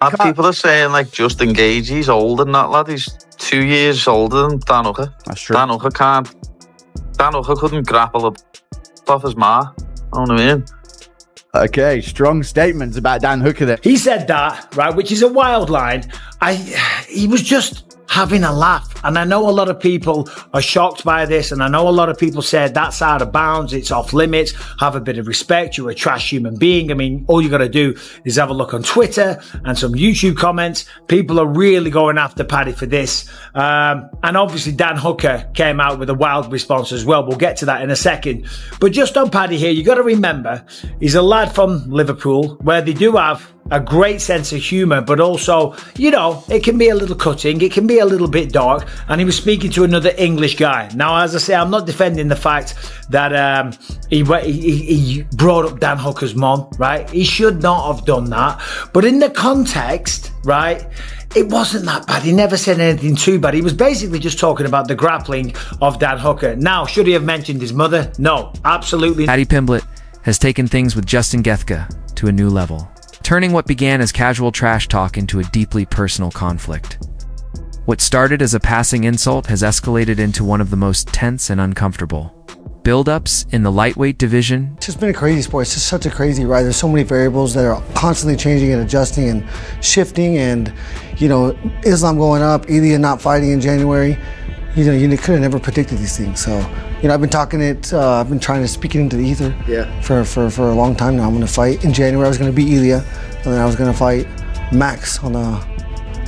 And people are saying like Justin Gaethje, he's older than that lad. He's 2 years older than Dan Hooker. That's true. Dan Hooker couldn't grapple up off his ma. You know what I mean? Okay, strong statements about Dan Hooker there. He said that, right, which is a wild line. He was just having a laugh. And I know a lot of people are shocked by this. And I know a lot of people said that's out of bounds. It's off limits. Have a bit of respect. You're a trash human being. I mean, all you got to do is have a look on Twitter and some YouTube comments. People are really going after Paddy for this. And obviously Dan Hooker came out with a wild response as well. We'll get to that in a second. But just on Paddy here, you got to remember, he's a lad from Liverpool where they do have a great sense of humor, but also, you know, it can be a little cutting, it can be a little bit dark, and he was speaking to another English guy. Now, as I say, I'm not defending the fact that he brought up Dan Hooker's mom, right? He should not have done that. But in the context, right, it wasn't that bad. He never said anything too bad. He was basically just talking about the grappling of Dan Hooker. Now, should he have mentioned his mother? No, absolutely not. Paddy Pimblett has taken things with Justin Gaethje to a new level, turning what began as casual trash talk into a deeply personal conflict. What started as a passing insult has escalated into one of the most tense and uncomfortable build-ups in the lightweight division. It's just been a crazy sport. It's just such a crazy ride. There's so many variables that are constantly changing and adjusting and shifting, and, you know, Islam going up, Ilya not fighting in January. You know, you could have never predicted these things. So, you know, I've been talking it, I've been trying to speak it into the ether for a long time now. I'm going to fight. In January, I was going to beat Ilya, and then I was going to fight Max on the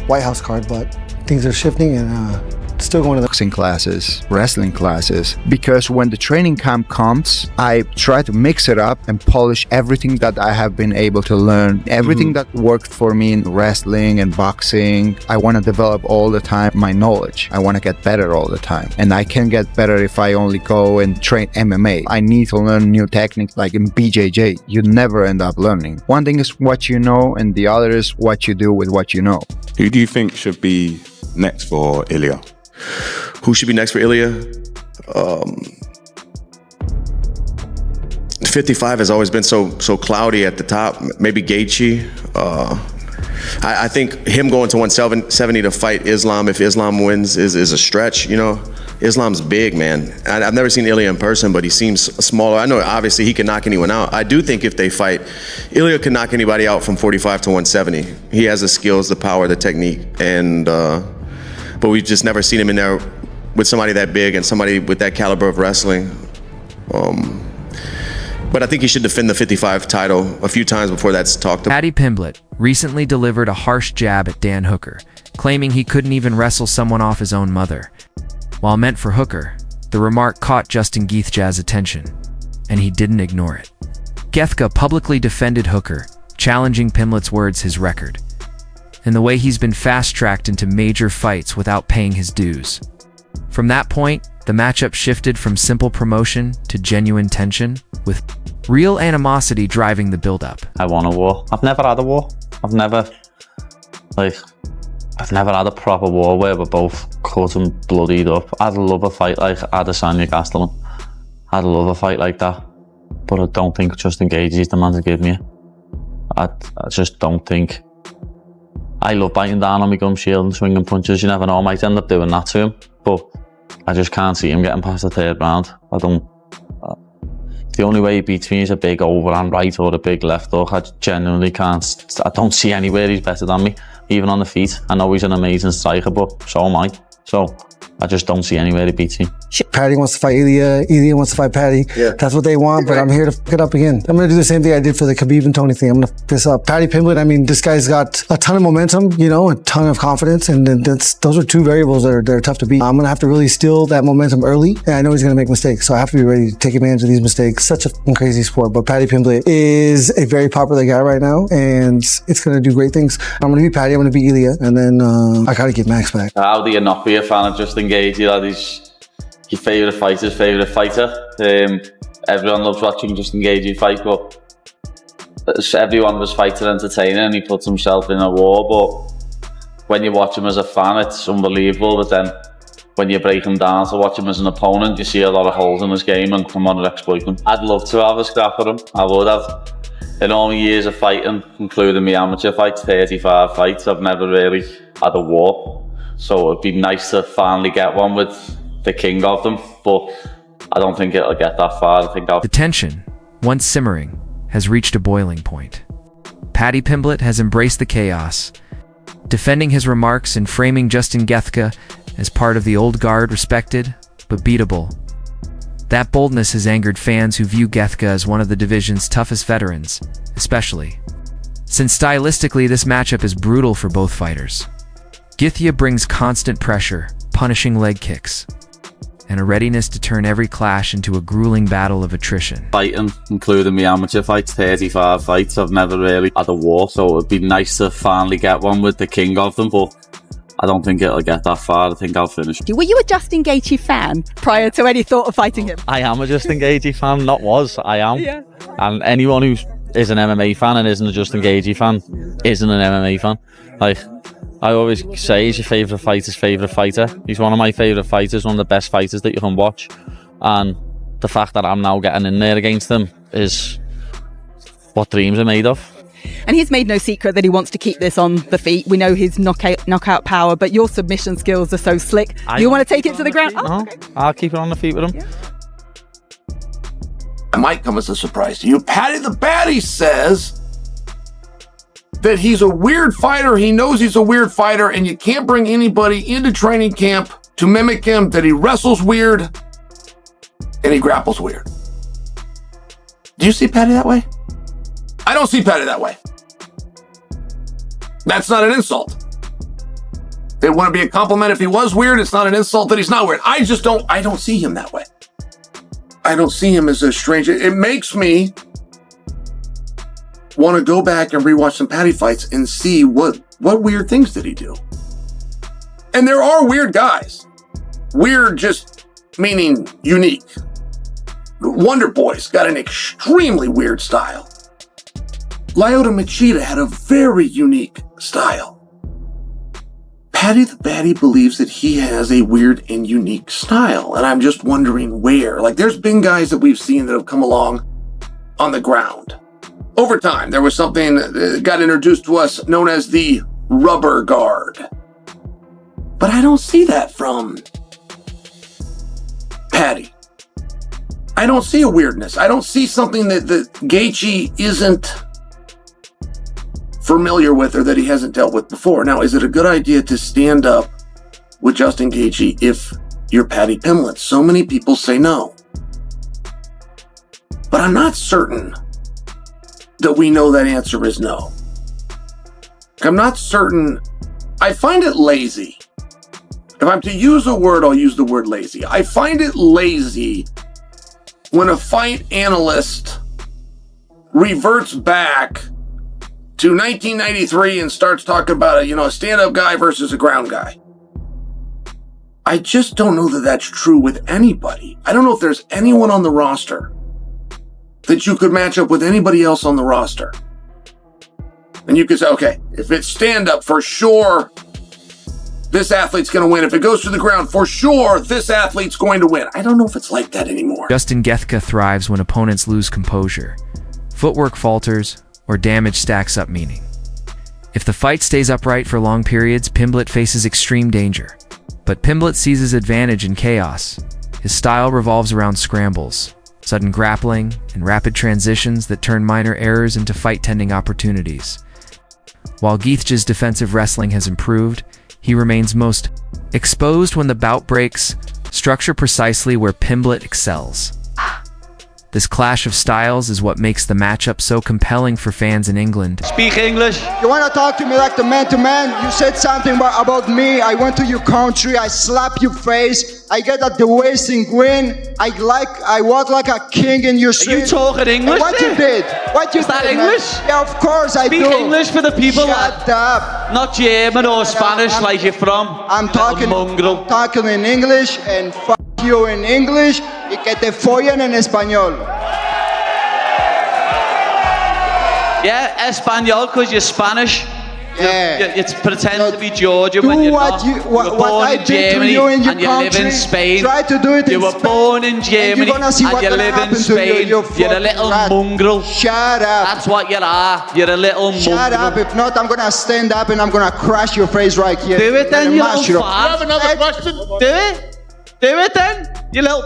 White House card, but things are shifting and still going to the boxing classes, wrestling classes, because when the training camp comes, I try to mix it up and polish everything that I have been able to learn, everything that worked for me in wrestling and boxing. I want to develop all the time my knowledge. I want to get better all the time, and I can get better if I only go and train MMA. I need to learn new techniques. Like in BJJ, you never end up learning. One thing is what you know, and the other is what you do with what you know. Who do you think should be next for Ilya? Who should be next for Ilya? 55 has always been so cloudy at the top. Maybe Gaethje. I think him going to 170 to fight Islam, if Islam wins, is a stretch. You know, Islam's big, man. I've never seen Ilya in person, but he seems smaller. I know obviously he can knock anyone out. I do think if they fight, Ilya can knock anybody out from 45 to 170. He has the skills, the power, the technique, and but we've just never seen him in there with somebody that big and somebody with that caliber of wrestling. But I think he should defend the 55 title a few times before that's talked about. Paddy Pimblett recently delivered a harsh jab at Dan Hooker, claiming he couldn't even wrestle someone off his own mother. While meant for Hooker, the remark caught Justin Gaethje's attention, and he didn't ignore it. Gaethje publicly defended Hooker, challenging Pimblett's words his record, and the way he's been fast-tracked into major fights without paying his dues. From that point, the matchup shifted from simple promotion to genuine tension, with real animosity driving the build-up. I want a war. I've never had a war. I've never had a proper war where we're both cut and bloodied up. I'd love a fight like Adesanya Gastelum. I'd love a fight like that. But I don't think Justin Gaethje is the man to give me it. I just don't think. I love biting down on my gum shield and swinging punches. You never know, I might end up doing that to him. But I just can't see him getting past the third round. The only way he beats me is a big overhand right or a big left hook. I genuinely can't. I don't see anywhere he's better than me, even on the feet. I know he's an amazing striker, but so am I. So I just don't see anywhere he beats me. Paddy wants to fight Ilya, Ilya wants to fight Paddy. Yeah. That's what they want, but I'm here to pick it up again. I'm going to do the same thing I did for the Khabib and Tony thing. I'm going to pick this up. Paddy Pimblett, I mean, this guy's got a ton of momentum, you know, a ton of confidence, and those are two variables that are tough to beat. I'm going to have to really steal that momentum early, and I know he's going to make mistakes, so I have to be ready to take advantage of these mistakes. Such a crazy sport, but Paddy Pimblett is a very popular guy right now, and it's going to do great things. I'm going to beat Paddy, I'm going to beat Ilya, and then I got to get Max back. How do you not be a fan of Justin Gaethje? That is your favourite fighter's favourite fighter. Everyone loves watching Justin Gaethje fight, but everyone was fighter entertaining and he puts himself in a war. But when you watch him as a fan, it's unbelievable. But then when you break him down to watch him as an opponent, you see a lot of holes in his game and come on and exploit them. I'd love to have a scrap with him. I would have. In all my years of fighting, including my amateur fights, 35 fights, I've never really had a war. So it'd be nice to finally get one with the king of them, but I don't think it'll get that far. I think The tension, once simmering, has reached a boiling point. Paddy Pimblett has embraced the chaos, defending his remarks and framing Justin Gaethje as part of the old guard, respected but beatable. That boldness has angered fans who view Gaethje as one of the division's toughest veterans, especially since stylistically this matchup is brutal for both fighters. Gaethje brings constant pressure, punishing leg kicks, and a readiness to turn every clash into a grueling battle of attrition. fighting, including my amateur fights, 35 fights, I've never really had a war. So it'd be nice to finally get one with the king of them, but I don't think it'll get that far. I think I'll finish. Were you a Justin Gaethje fan prior to any thought of fighting him? I am a Justin Gaethje fan, not was, I am. Yeah. And anyone who is an MMA fan and isn't a Justin Gaethje fan isn't an MMA fan. Like, I always say, he's your favourite fighter's favourite fighter. He's one of my favourite fighters, one of the best fighters that you can watch. And the fact that I'm now getting in there against him is what dreams are made of. And he's made no secret that he wants to keep this on the feet. We know his knockout power, but your submission skills are so slick. You want to take it to the ground? No, okay. I'll keep it on the feet with him. Yeah. It might come as a surprise to you. Paddy the Baddy says that he's a weird fighter. He knows he's a weird fighter, and you can't bring anybody into training camp to mimic him, that he wrestles weird and he grapples weird. Do you see Paddy that way? I don't see Paddy that way. That's not an insult. It wouldn't be a compliment if he was weird. It's not an insult that he's not weird. I don't see him that way. I don't see him as a stranger. It makes me want to go back and rewatch some Paddy fights and see what weird things did he do. And there are weird guys. Weird just meaning unique. Wonder Boy's got an extremely weird style. Lyoto Machida had a very unique style. Paddy the Baddy believes that he has a weird and unique style, and I'm just wondering where. Like, there's been guys that we've seen that have come along on the ground. Over time, there was something that got introduced to us known as the rubber guard. But I don't see that from Paddy. I don't see a weirdness. I don't see something that Gaethje isn't familiar with or that he hasn't dealt with before. Now, is it a good idea to stand up with Justin Gaethje if you're Paddy Pimblett? So many people say no. But I'm not certain that we know that answer is no. I'm not certain. I find it lazy. If I'm to use a word, I'll use the word lazy. I find it lazy when a fight analyst reverts back to 1993 and starts talking about a stand-up guy versus a ground guy. I just don't know that that's true with anybody. I don't know if there's anyone on the roster that you could match up with anybody else on the roster. And you could say, okay, if it's stand-up, for sure, this athlete's going to win. If it goes to the ground, for sure, this athlete's going to win. I don't know if it's like that anymore. Justin Gaethje thrives when opponents lose composure, footwork falters, or damage stacks up, meaning if the fight stays upright for long periods, Pimblett faces extreme danger. But Pimblett seizes advantage in chaos. His style revolves around scrambles, sudden grappling, and rapid transitions that turn minor errors into fight-tending opportunities. While Gaethje's defensive wrestling has improved, he remains most exposed when the bout breaks, structure precisely where Pimblett excels. This clash of styles is what makes the matchup so compelling for fans in England. Speak English. You want to talk to me like the man-to-man? You said something about me. I went to your country. I slap your face. I get at the waist and grin. I walk like a king in your street. Are you talking English? What you did? What you Is that did, English? Man? Yeah, of course I do. Speak English for the people. Shut up. Not German or Spanish like you're from. I'm talking in English and fuck you in English y que te follen en español. Yeah, Espanol because you're Spanish. It's pretend to be Georgian when you're not. You were born in Germany and you live in Spain. Try to do it you were born in Germany and you live in Spain. You're a little mongrel. Shut up. That's what you are. You're a little mongrel. Shut up. If not, I'm gonna stand up and I'm gonna crush your face right here. Do it then, you little fart. You have another question? Do it. Do it then, you little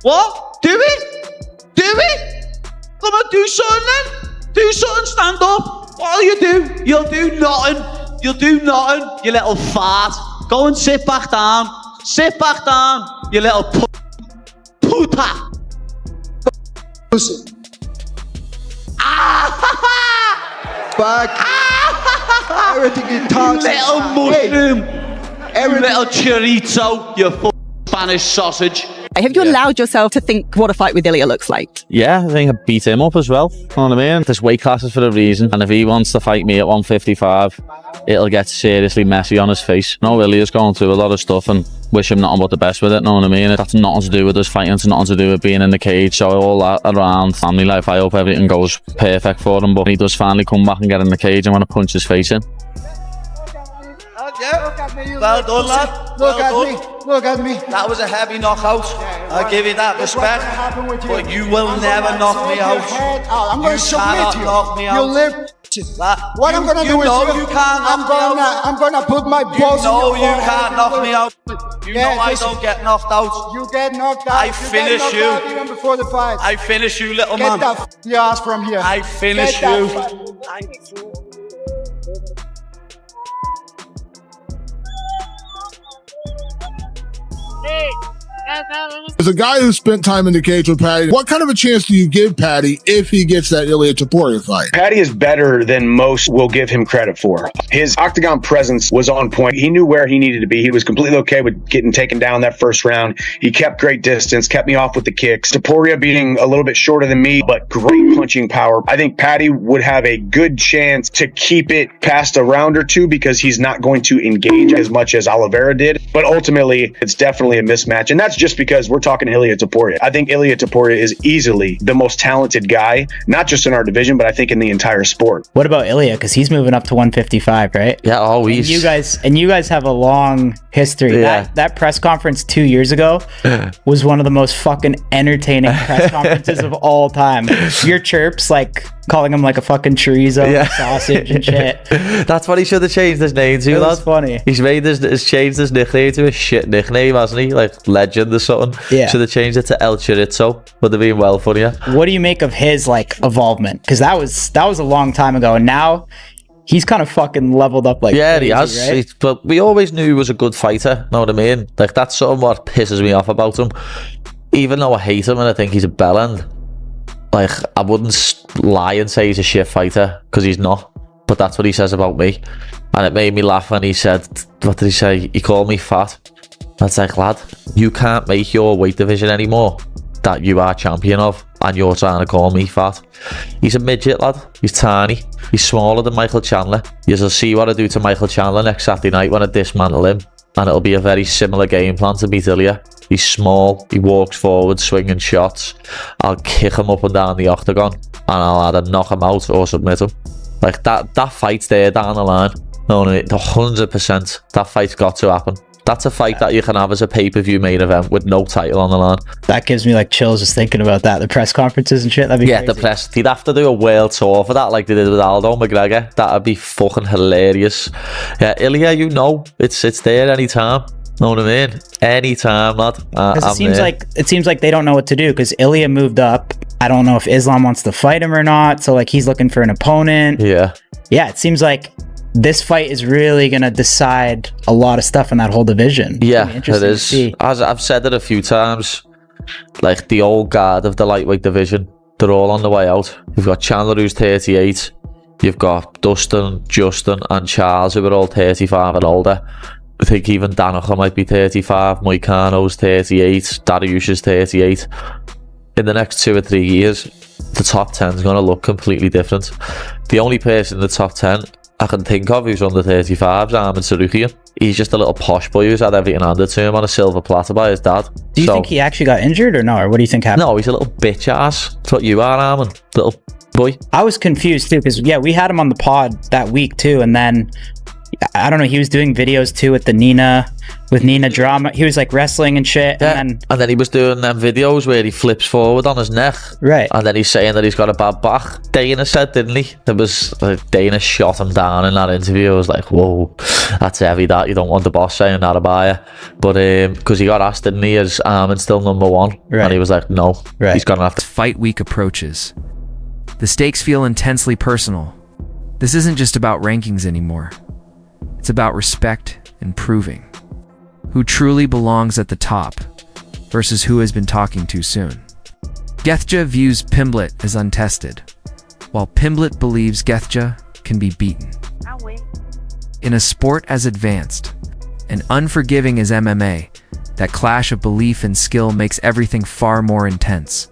What? Do it. Do it. Come on, do something then. Do something, stand up. What'll you do? You'll do nothing. You'll do nothing, you little fart. Go and sit back down. Sit back down, you little puta. Fuck. Everything you talk. Little mushroom. You little chorizo, you Spanish sausage. Have you allowed yourself to think what a fight with Ilya looks like? Yeah, I think I beat him up as well. You know what I mean? There's weight classes for a reason. And if he wants to fight me at 155, it'll get seriously messy on his face. No, Ilya's going through a lot of stuff and wish him nothing but the best with it. You know what I mean? That's nothing to do with us fighting. It's nothing to do with being in the cage. So all that around family life, I hope everything goes perfect for him. But he does finally come back and get in the cage and want to punch his face in. Yeah. Look at me, you Well done, lad. Look Well at done. me. Look at me. That was a heavy knockout. I'll give you that respect. But you will never knock me out. I'm going to submit you. Knock me out. You live. What I'm going to do is you can't knock me out. I'm going to put my balls in your you can't knock me out. You know I don't get knocked out. You get knocked out. I finish you. Even before the fight. I finish you, little Get man. your ass from here. I finish Get you. that As a guy who spent time in the cage with Paddy, what kind of a chance do you give Paddy if he gets that Ilya Topuria fight? Paddy is better than most will give him credit for. His octagon presence was on point. He knew where he needed to be. He was completely okay with getting taken down that first round. He kept great distance, kept me off with the kicks. Topuria being a little bit shorter than me, but great punching power. I think Paddy would have a good chance to keep it past a round or two because he's not going to engage as much as Oliveira did. But ultimately, it's definitely a mismatch. And that's just because we're talking Ilya Topuria. I think Ilya Topuria is easily the most talented guy, not just in our division, but I think in the entire sport. What about Ilya? Because he's moving up to 155, right? Yeah, always. And you guys have a long history. Yeah. That press conference 2 years ago was one of the most fucking entertaining press conferences of all time. Your chirps, like calling him like a fucking chorizo sausage and shit. That's what he should have changed his name to, That's funny. He's changed his nickname to a shit nickname, hasn't he? Like Legend or something. Yeah. Should have changed it to El Chorizo. Would have been well funnier. What do you make of his like involvement? Because that was a long time ago, and now he's kind of fucking leveled up like crazy, he has. right? But we always knew he was a good fighter. Know what I mean? Like that's sort of what pisses me off about him. Even though I hate him and I think he's a bellend, like I wouldn't lie and say he's a shit fighter because he's not. But that's what he says about me, and it made me laugh when he said, "What did he say? He called me fat." That's like, lad, you can't make your weight division anymore that you are champion of, and you're trying to call me fat. He's a midget, lad. He's tiny. He's smaller than Michael Chandler. You'll see what I do to Michael Chandler next Saturday night when I dismantle him, and it'll be a very similar game plan to beat Ilya. He's small. He walks forward, swinging shots. I'll kick him up and down the octagon, and I'll either knock him out or submit him. Like that fight's there down the line. No, 100%. That fight's got to happen. That's a fight that you can have as a pay-per-view main event with no title on the line. That gives me like chills just thinking about that. The press conferences and shit. That'd be crazy. The press. He'd have to do a world tour for that, like they did with Aldo McGregor. That'd be fucking hilarious. Yeah, Ilya, you know, it's there anytime. Know what I mean? Anytime, lad. Because it seems like they don't know what to do. Because Ilya moved up. I don't know if Islam wants to fight him or not. So like he's looking for an opponent. Yeah. It seems like this fight is really going to decide a lot of stuff in that whole division. Yeah, it is. As I've said it a few times, like the old guard of the lightweight division, they're all on the way out. You've got Chandler, who's 38. You've got Dustin, Justin, and Charles, who are all 35 and older. I think even Danaher might be 35. Moicano's 38. Dariush is 38. In the next 2 or 3 years, the top 10 is going to look completely different. The only person in the top 10 I can think of who's under 35 is Arman Sarukian. he's just a little posh boy who's had everything handed to him on a silver platter by his dad. Do you think he actually got injured or no? Or what do you think happened? No, he's a little bitch ass. That's what you are, Armin. Little boy. I was confused too, because yeah, we had him on the pod that week too, and then I don't know, he was doing videos too with Nina drama. He was like wrestling and shit. Yeah. And then he was doing them videos where he flips forward on his neck. Right. And then he's saying that he's got a bad back. Dana said, didn't he? There was Dana shot him down in that interview. I was like, whoa, that's heavy, that. You don't want the boss saying that about you. But because he got asked, didn't he, is Armin still number one? Right. And he was like, no. Right. He's gonna have to. Fight week approaches. The stakes feel intensely personal. This isn't just about rankings anymore. It's about respect and proving who truly belongs at the top versus who has been talking too soon. Gaethje views Pimblett as untested, while Pimblett believes Gaethje can be beaten. In a sport as advanced and unforgiving as MMA, that clash of belief and skill makes everything far more intense.